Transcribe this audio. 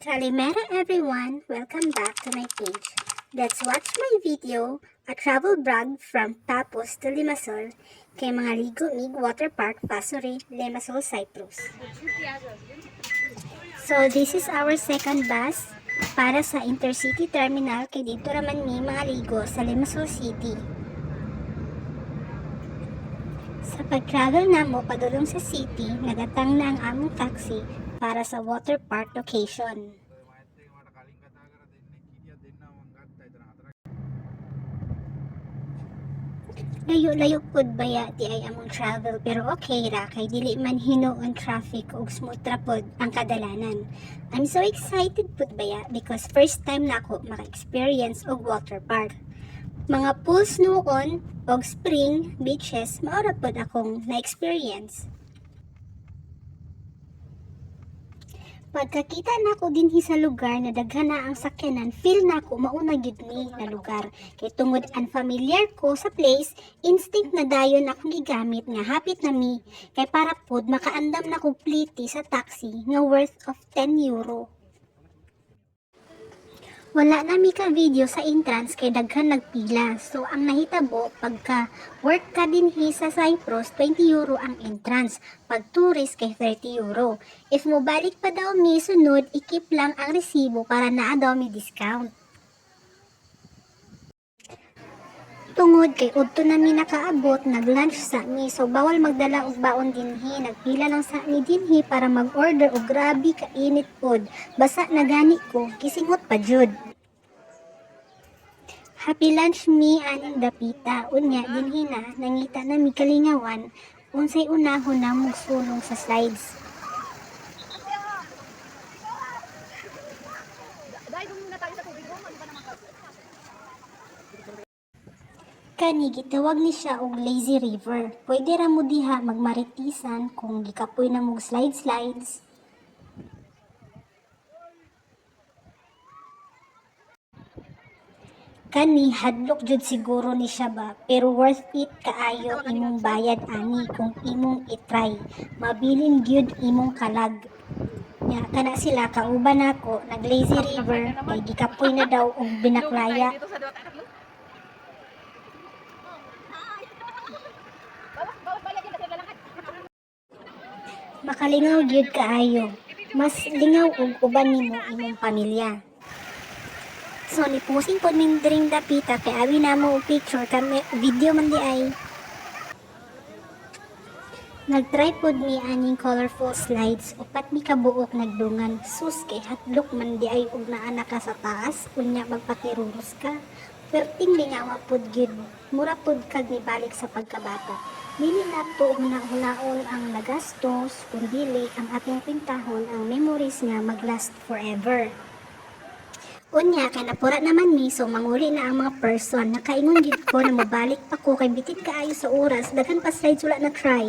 Kalimera everyone! Welcome back to my page. Let's watch my video, a travel vlog from Papos to Limassol kay mga Ligo Mig Water Park, Pasuri, Limassol, Cyprus. So this is our second bus para sa Intercity Terminal kay dito raman ni mga ligo sa Limassol City. Sa pag-travel namo padulong sa city, nagatang na ang among taxi para sa water park location. Layo-layo pud baya di ay among travel pero okay ra kay dili man hinuon traffic ug smooth ra pud ang kadalanan. I'm so excited pud baya because first time nako maka-experience og water park. Mga pools noon og spring beaches mao ra pud akong na-experience. Pagkakita nako dinhi sa lugar na daghan na ang sakyanan, feel nako mauna gyud ni na lugar. Kay tungod unfamiliar ko sa place, instinct na dayon akong gigamit nga hapit na mi. Kay para pod makaandam na complete sa taxi nga worth of 10 euro. Wala na mi ka video sa entrance kay daghan nagpila. So ang nahitabo pagka work ka dinhi sa Cyprus, 20 euro ang entrance. Pag tourist kay 30 euro. If mo balik pa daw mi sunod, ikip lang ang resibo para naa daw mi discount. Tungod kay udto na mi nakaabot, nag-lunch sa mi, so bawal magdala og baon dinhi. Nagpila lang sa mi dinhi para mag-order og grabe ka init pod. Basa na gani ko, kisingot pa jud. Happy lunch mi aning dapita. Unya dinhi na nangita na mi kalingawan unsay unahon na mong sulong sa slides. Kani gitawag ni siya og lazy river. Pwede ra mo diha magmaritisan kung gikapoy na mong slides. Kani hadlok jud siguro ni siya ba, pero worth it kaayo imong bayad ani kung imong itry. Mabilin gyud imong kalag. Nya kana sila kauban nako nag lazy river kay gikapoy na daw og binaklaya. Makalingaw gyud kaayo. Mas lingaw og uban nimo imong pamilya. So niposing pod min dring dapita kay abi namo og picture kami video man di ay. Nagtry pod mi aning colorful slides, upat mi kabuok nagdungan. Sus kay hatlok man di ay og naa ka sa taas, unya magpakiruros ka. Perting lingawa pod gyud. Mura pod kag nibalik sa pagkabata. Dili nato huna-hunaon ang nagastos, kung dili ang ating pintahon ang memories nga maglast forever. Unya, kay napura naman mi, so manguli na ang mga person. Nakaingon gid ko na mabalik pa ko kay bitin kaayo sa oras, daghan pa slides wala na try.